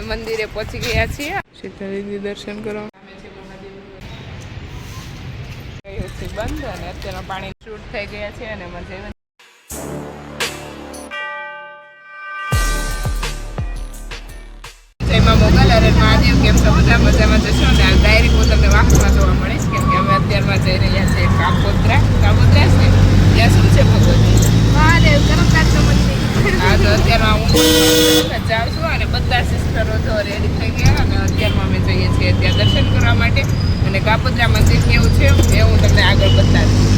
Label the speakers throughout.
Speaker 1: અમે મંદિરે પહોંચી ગયા છીએ સીતાજીની દર્શન કરવા બંધ અને અત્યારમાં પાણી શૂટ થઈ ગયા છે અને જયમાં મોગલ અરે મહાદેવ કેમ છો બધા મજામાં જશો ને ડાયરેક્ટ હું તમને વાહનમાં જોવા મળીશ કેમ કે અમે અત્યારમાં જઈ રહ્યા છીએ કાપોદ્રા છે ત્યાં શું છે ભગવતી
Speaker 2: મહાદેવ કરમનાથનું મંદિર.
Speaker 1: હા તો અત્યારમાં હું જાઉં છું અને બધા સિસ્ટરો તો રેડી થઈ ગયા અને અત્યારમાં અમે જઈએ છીએ ત્યાં દર્શન કરવા માટે અને કાપોદ્રા મંદિર કેવું છે એ હું તમને આગળ બતાવીશ.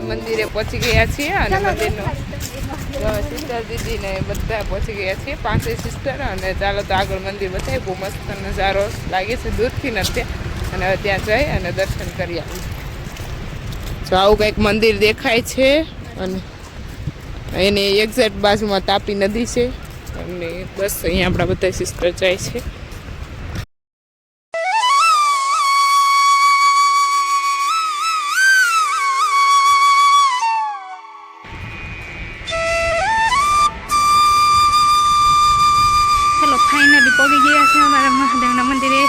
Speaker 1: મંદિરે પહોંચી ગયા છીએ અને મંદિરનું સિસ્ટર દીદી ને બધા પહોંચી ગયા છીએ 5 સિસ્ટર અને ચાલો તો આગળ મંદિર બતાવી બહુ મસ્ત નજારો લાગે છે દૂરથી નથી અને હવે ત્યાં જઈ અને દર્શન કરી આવીએ. તો આવું કંઈક મંદિર દેખાય છે અને એની એક્ઝેક્ટ બાજુમાં તાપી નદી છે અને બસ અહીંયા આપણા બધા સિસ્ટર જાય છે.
Speaker 2: ફાઇનલી પહોંચી ગયા છે અમારા મહાદેવના મંદિરે.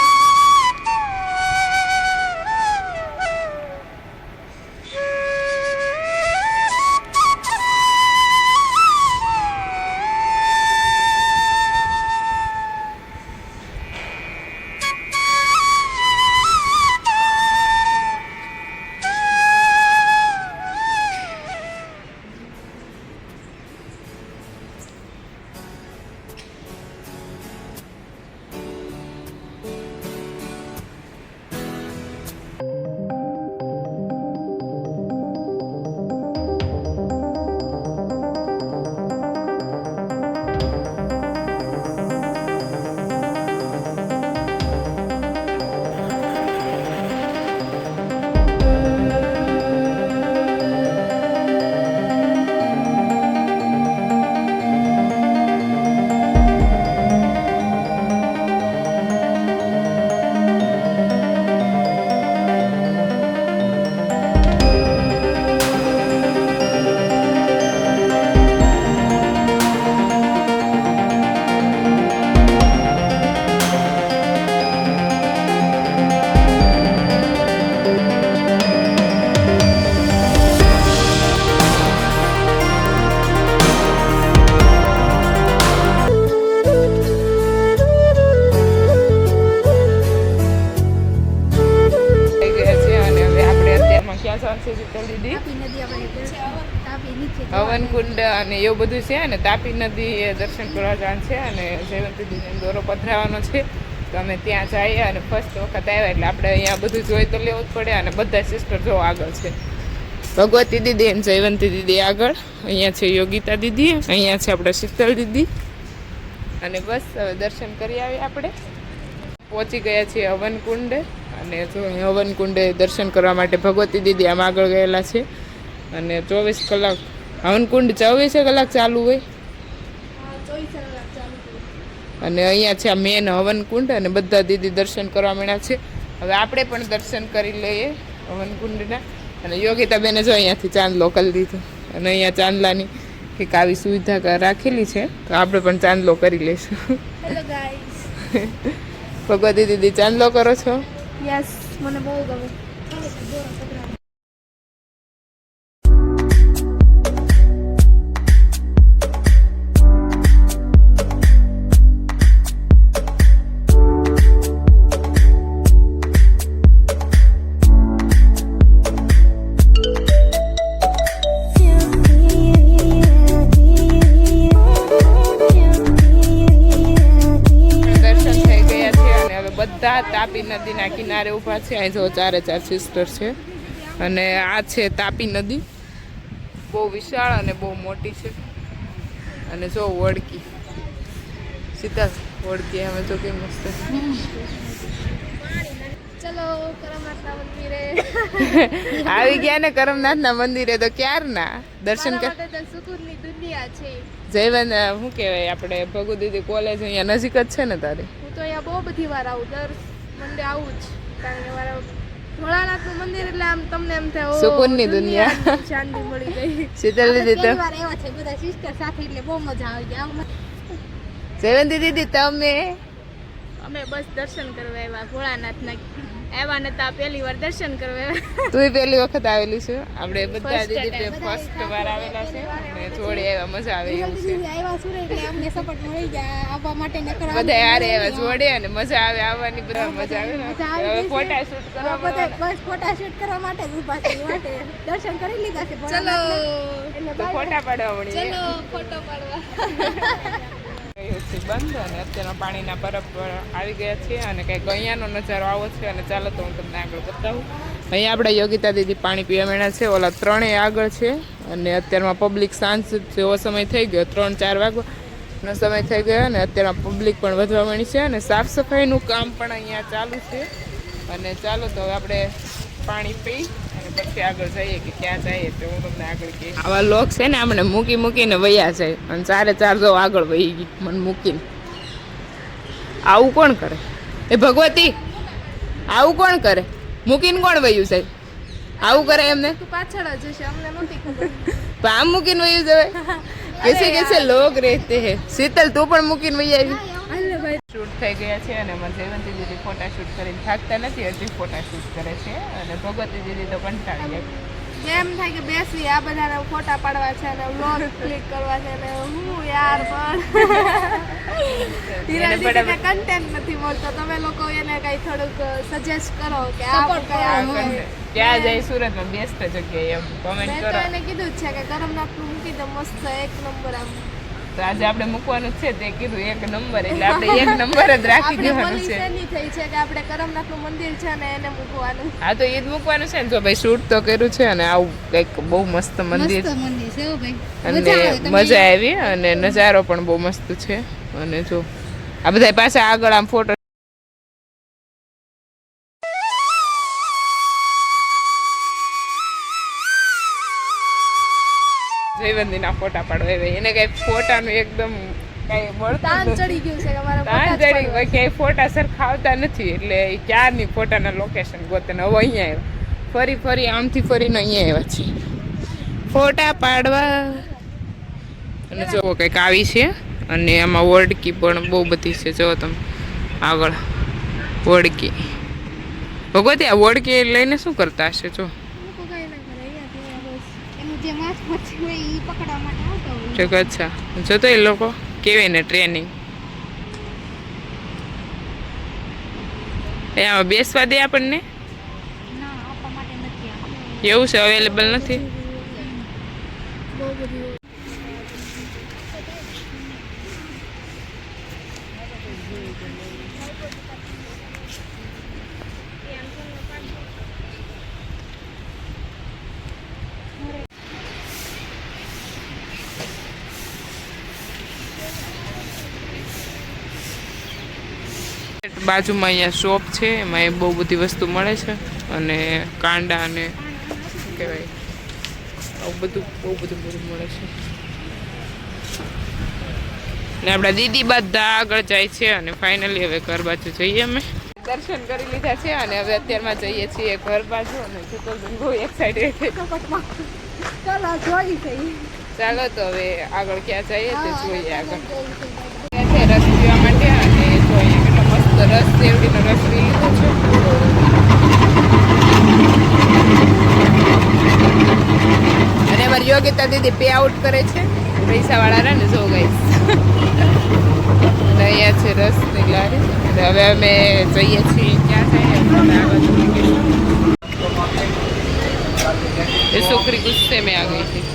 Speaker 1: હવનકુંડ અને એવું બધું છે અને તાપી નદી એ દર્શન કરવા જવાનું છે અને જયવંતી દીદીનો દોરો પધરાવવાનો છે તો અમે ત્યાં જઈએ અને ફર્સ્ટ વખત આવ્યા એટલે આપણે અહીંયા બધું જોઈ તો લેવું જ પડે અને બધા સિસ્ટર જો આગળ છે ભગવતી દીદી અને જયવંતી દીદી આગળ, અહીંયા છે યોગિતા દીદી, અહીંયા છે આપણે શીતલ દીદી અને બસ હવે દર્શન કરી આવીએ. આપણે પહોંચી ગયા છીએ હવનકુંડ અને જો હવનકુંડે દર્શન કરવા માટે ભગવતી દીદી આમ આગળ ગયેલા છે અને 24 કલાક હવનકુંડ 24 કલાક ચાલુ હોય અને અહીંયા છે આ મેન હવનકુંડ અને બધા દીદી દર્શન કરવા મળ્યા છે. હવે આપણે પણ દર્શન કરી લઈએ હવનકુંડના અને યોગિતા બેને જો અહીંયાથી ચાંદલો કરી દીધો અને અહીંયા ચાંદલાની કંઈક આવી સુવિધા રાખેલી છે તો આપણે પણ ચાંદલો કરી લઈશું.
Speaker 2: Hello guys.
Speaker 1: ભગવતી દીદી ચાંદલો કરો છો?
Speaker 2: યસ, મને બહુ ગમે.
Speaker 1: તાપી નદીના કિનારે ઊભા છે. અહીં જો 4 સિસ્ટર છે અને આ છે તાપી નદી, બહુ વિશાળ અને બહુ મોટી છે અને જો ઓળકી સીધા ઓળકી અમે જો કે મસ્ત
Speaker 2: ચલો કરમનાથના મંદિરે
Speaker 1: આવી ગયા ને. કરમનાથના મંદિરે તો ક્યારના દર્શન કર.
Speaker 2: સુકૂનની દુનિયા છે.
Speaker 1: જયવંત શું કહેવાય આપણે ભગુ દીદી કોલેજ અહીંયા નજીક જ છે ને તારે?
Speaker 2: હું તો અહીંયા બહુ બધી વાર આવું, દર મંડે આવું જ કારણ કે મારા આમ તમને એમ થાય ઓ
Speaker 1: સુકૂનની દુનિયા.
Speaker 2: દુનિયાની શાંતિ મળી ગઈ.
Speaker 1: શીતલ દીદી તો
Speaker 2: વાર એવા છે બધા સિસ્ટર સાથે એટલે બહુ મજા આવી ગઈ.
Speaker 1: જયવંતી દીદી તમે
Speaker 2: અમે બસ દર્શન કરવા આવ્યા ભોળાનાથના. આવ્યા નતા પહેલી વાર દર્શન કરવા આવ્યા.
Speaker 1: તું પહેલી વખત આવેલી છે આપણે બધા
Speaker 2: First
Speaker 1: દીદી
Speaker 2: time.
Speaker 1: ફર્સ્ટ વાર આવેલા છે અને જોડે આવ્યા મજા આવે એવું છે
Speaker 2: આવ્યા છું એટલે અમને સપોર્ટ મળી ગયા આવવા માટે નકર
Speaker 1: બધા હારે આવ્યા જોડે અને મજા આવે આવવાની બધા મજા આવે ને
Speaker 2: મજા આવી
Speaker 1: હવે
Speaker 2: ગઈ છે.
Speaker 1: ફોટા શૂટ કરવા
Speaker 2: બધા બસ ફોટા શૂટ કરવા માટે જ ઊભા છે એ માટે દર્શન કરી લીધા છે ભોળાનાથના. એટલે
Speaker 1: તો ફોટા પાડવા મળી
Speaker 2: ચલો ફોટો પાડવા.
Speaker 1: ગયું છે બંધ અને અત્યારના પાણીના બરફ પર આવી ગયા છે અને કંઈક અહીંયાનો નજારો આવો છે અને ચાલો તો હું તમને આગળ બતાવું. અહીંયા આપણે યોગિતા દીદી પાણી પીવા મેળા છે ઓલા ત્રણેય આગળ છે અને અત્યારમાં પબ્લિક સાંજ જેવો સમય થઈ ગયો 3-4 વાગ્યાનો સમય થઈ ગયો અને અત્યારમાં પબ્લિક પણ વધવા માંડી છે અને સાફ સફાઈનું કામ પણ અહીંયા ચાલુ છે અને ચાલો તો હવે આપણે પાણી પી અને પછી આગળ જઈએ કે ક્યાં જઈએ તો હું તમને આગળ કહીશ. આવા લોક છે ને આપણે મૂકીને વયા જાય અને 4 જો આગળ વહી ગઈ મને મૂકીને. આવું કોણ કરે એ ભગવતી? આવું કોણ કરે? મૂકીને કોણ વયું સાહેબ? આવું કરે એમને?
Speaker 2: તું પાછળ જ હશે અમને નહોતી ખબર.
Speaker 1: આમ મૂકીને વયું જવાય? કેસે લોગ રહેતે હે. શીતલ તું પણ મૂકીને વહી આવી?
Speaker 2: હાલે ભાઈ
Speaker 1: શૂટ થઈ ગયા છે અને અમારે જયવંતી દીદી ફોટા શૂટ કરીને થાકતા નથી હજી ફોટા શૂટ કરે છે અને ભગવતી દીદી તો કંટાળી જાય.
Speaker 2: એમ થાય કે બેસી આ બધાના ફોટા પાડવા છે અને વ્લોગ ક્લિક કરવા છે અને હું યાર પણ કન્ટેન્ટ નથી મળતો. તમે લોકો એને કઈ થોડુંક સજેસ્ટ કરો કે આ
Speaker 1: ક્યાં જાય સુરતમાં બેસ્ટ જગ્યાએ એમ કોમેન્ટ
Speaker 2: મેં
Speaker 1: કરો.
Speaker 2: તો એને કીધું જ છે કે કરમનાથનું મૂકી દો મસ્ત એક નંબર આમ.
Speaker 1: તો આજે આપણે મૂકવાનું જ છે તે કીધું 1 નંબર એટલે આપણે 1 નંબર જ રાખી
Speaker 2: આપણે
Speaker 1: દેવાનું
Speaker 2: પોલીસ
Speaker 1: છે.
Speaker 2: એની થઈ છે કે આપણે કરમનાથનું મંદિર છે ને એને મૂકવાનું.
Speaker 1: હા તો એ જ મૂકવાનું છે ને જો ભાઈ શૂટ તો કર્યું છે અને આવું કંઈક બહુ મસ્ત મંદિર
Speaker 2: મંદિર છે ભાઈ.
Speaker 1: અને મજા આવી અને નજારો પણ બહુ મસ્ત છે અને જો આ બધા પાછા આગળ આમ ફોટો જયવંતીના ફોટા પાડવા આવે એને કઈ ફોટાનું એકદમ કઈ મળતું
Speaker 2: તાન
Speaker 1: જ
Speaker 2: ચડી ગયું છે કે મારા
Speaker 1: તાન
Speaker 2: ફોટા જ
Speaker 1: ચડી
Speaker 2: પાડવા.
Speaker 1: ક્યાંય ફોટા સરખા આવતા નથી એટલે એ ક્યારની ફોટાના લોકેશન ગોતે ને હવે અહીંયા આવ્યા ફરી આમથી ફરીને અહીંયા આવ્યા છે ફોટા પાડવા. અને જો કંઈક આવી છે અને આમાં વોડકી પણ બહુ બધી છે જો તમે આગળ વોડકી ભગવતી આ વોડકી લઈને શું કરતા હશે જો
Speaker 2: લોકો કાંઈ ના કરે અહીંયા ત્યાં બસ એનું જે માસ પછી હોય એ પકડવા માટે આવતા હોય.
Speaker 1: ઠીક અચ્છા જો તો એ લોકો કેવી ને ટ્રેનિંગ એ આમાં બેસવા દે આપણને
Speaker 2: ના આપવા માટે નથી આપતા.
Speaker 1: એવું છે અવેલેબલ નથી.
Speaker 2: બહુ બધી
Speaker 1: બાજુમાં અહીંયા શોપ છે એમાં એ બહુ બધી વસ્તુ મળે છે અને કાંડા અને શું કહેવાય આવું બધું બહુ બધું મળે છે ને આપણા દીદી બધા આગળ જાય છે અને ફાઇનલી હવે ઘર બાજુ જઈએ અમે દર્શન કરી લીધા છે અને હવે અત્યારમાં જઈએ છીએ ઘર બાજુ અને ચિત્તલબેન બહુ એક્સાઇટેડ છે.
Speaker 2: ચાલો જોઈ ગઈ.
Speaker 1: ચાલો તો હવે આગળ ક્યાં જઈએ તે જોઈએ આગળ ત્યાં છે રસ પીવા માટે અને જોઈએ કેટલો મસ્ત રસ શેરડીનો રસ પી લીધો છે અને અમારી યોગિતા દીદી પે આઉટ કરે છે પૈસાવાળા રહે ને જો ગઈ અને અહીંયા છે રસની લારી અને હવે અમે જઈએ છીએ ક્યાં જઈએ તમે આ બાજુ નીકળીશું. એ છોકરી ગુસ્સે મેં આ ગઈ હતી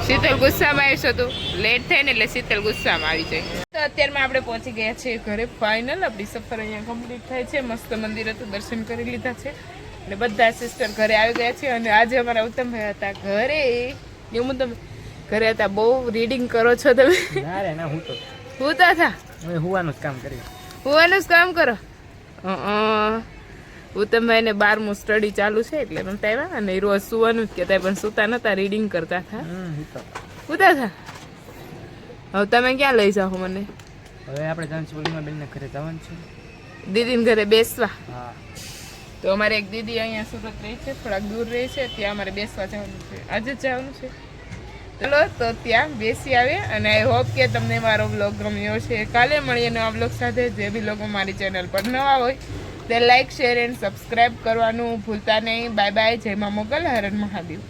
Speaker 1: શીતલ ગુસ્સામાં આવી છે તું લેટ થાય ને એટલે શીતલ ગુસ્સામાં આવી જાય. તો અત્યારમાં આપણે પહોંચી ગયા છીએ ઘરે ફાઇનલ આપણી સફર અહીંયા કમ્પ્લીટ થાય છે મસ્ત મંદિર હતું દર્શન કરી લીધા છે અને બધા સિસ્ટર ઘરે આવી ગયા છે અને આજે અમારા ઉત્તમભાઈ હતા ઘરે એવું તમે ઘરે હતા બહુ રીડિંગ કરો છો તમે હુતા હતા
Speaker 3: હુવાનું જ કામ કર્યું.
Speaker 1: હુવાનું જ કામ કરો ઉત્તમભાઈ ને 12મું સ્ટડી ચાલુ છે એટલે રમતા આવ્યા અને રોજ સુવાનું જ કહેતા પણ સુતા નતા રીડિંગ કરતા હતા સુતા હતા. હવે તમે ક્યાં લઈ જાઓ મને?
Speaker 3: હવે આપણે જાનસી બેનના ઘરે જવાનું છે.
Speaker 1: દીદીને ઘરે બેસવા.
Speaker 3: હા
Speaker 1: તો અમારે એક દીદી અહીંયા સુરત રહે છે, થોડાક દૂર રહે છે, ત્યાં અમારે બેસવા જવાનું છે, આજે જ જવાનું છે. ચલો તો ત્યાં બેસી આવે અને આઈ હોપ કે તમને મારો બ્લોગ ગમ્યો છે. કાલે મળીએ નવા બ્લોગ સાથે. જે બી લોકો મારી ચેનલ પર નવા હોય તે લાઇક શેર એન્ડ સબસ્ક્રાઈબ કરવાનું ભૂલતા નહીં. Bye bye. જય મા મોગલ. હર હર મહાદેવ.